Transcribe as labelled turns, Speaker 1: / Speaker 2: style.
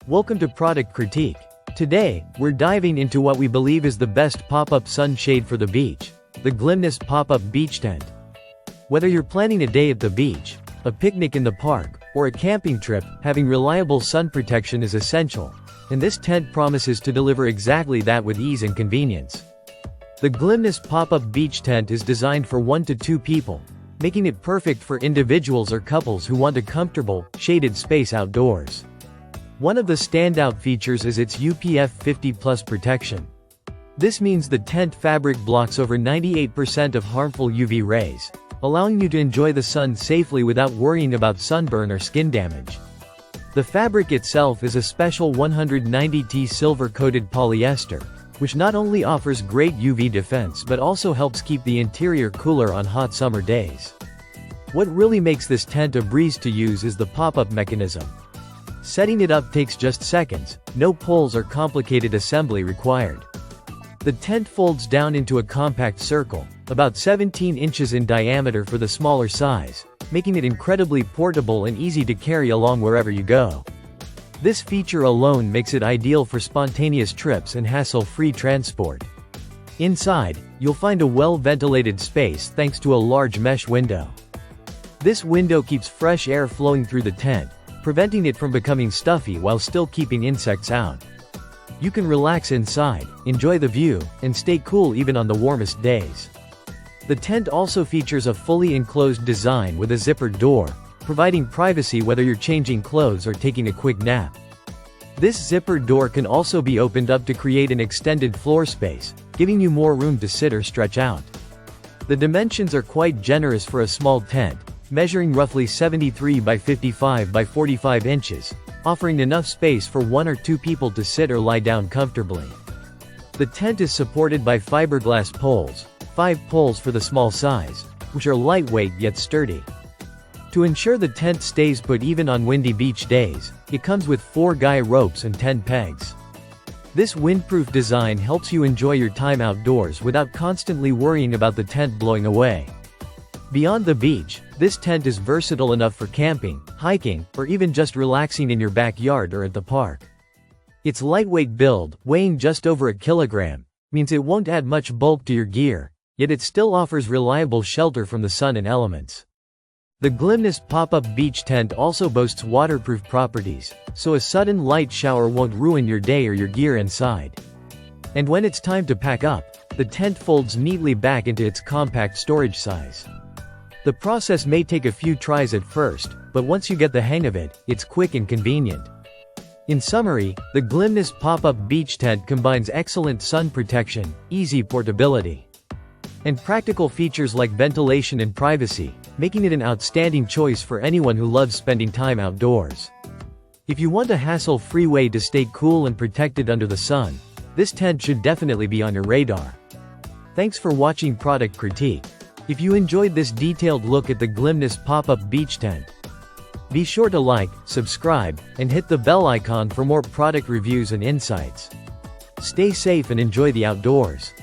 Speaker 1: Welcome to Product Critique. Today, we're diving into what we believe is the best pop-up sunshade for the beach, the Glymnis pop-up beach tent. Whether you're planning a day at the beach, a picnic in the park, or a camping trip, having reliable sun protection is essential, and this tent promises to deliver exactly that with ease and convenience. The Glymnis pop-up beach tent is designed for 1 to 2 people, making it perfect for individuals or couples who want a comfortable, shaded space outdoors. One of the standout features is its UPF 50+ protection. This means the tent fabric blocks over 98% of harmful UV rays, allowing you to enjoy the sun safely without worrying about sunburn or skin damage. The fabric itself is a special 190T silver-coated polyester, which not only offers great UV defense but also helps keep the interior cooler on hot summer days. What really makes this tent a breeze to use is the pop-up mechanism. Setting it up takes just seconds, no poles or complicated assembly required. The tent folds down into a compact circle, about 17 inches in diameter for the smaller size, making it incredibly portable and easy to carry along wherever you go. This feature alone makes it ideal for spontaneous trips and hassle-free transport. Inside, you'll find a well-ventilated space thanks to a large mesh window. This window keeps fresh air flowing through the tent, preventing it from becoming stuffy while still keeping insects out. You can relax inside, enjoy the view, and stay cool even on the warmest days. The tent also features a fully enclosed design with a zippered door, providing privacy whether you're changing clothes or taking a quick nap. This zippered door can also be opened up to create an extended floor space, giving you more room to sit or stretch out. The dimensions are quite generous for a small tent, measuring roughly 73 by 55 by 45 inches, offering enough space for 1 or 2 people to sit or lie down comfortably. The tent is supported by fiberglass poles, 5 poles for the small size, which are lightweight yet sturdy. To ensure the tent stays put even on windy beach days, it comes with 4 guy ropes and 10 pegs. This windproof design helps you enjoy your time outdoors without constantly worrying about the tent blowing away. Beyond the beach, this tent is versatile enough for camping, hiking, or even just relaxing in your backyard or at the park. Its lightweight build, weighing just over a kilogram, means it won't add much bulk to your gear, yet it still offers reliable shelter from the sun and elements. The Glymnis pop-up beach tent also boasts waterproof properties, so a sudden light shower won't ruin your day or your gear inside. And when it's time to pack up, the tent folds neatly back into its compact storage size. The process may take a few tries at first, but once you get the hang of it, it's quick and convenient. In summary, the Glymnis pop-up beach tent combines excellent sun protection, easy portability, and practical features like ventilation and privacy, making it an outstanding choice for anyone who loves spending time outdoors. If you want a hassle-free way to stay cool and protected under the sun, this tent should definitely be on your radar. Thanks for watching Product Critique. If you enjoyed this detailed look at the Glymnis pop-up beach tent, be sure to like, subscribe, and hit the bell icon for more product reviews and insights. Stay safe and enjoy the outdoors.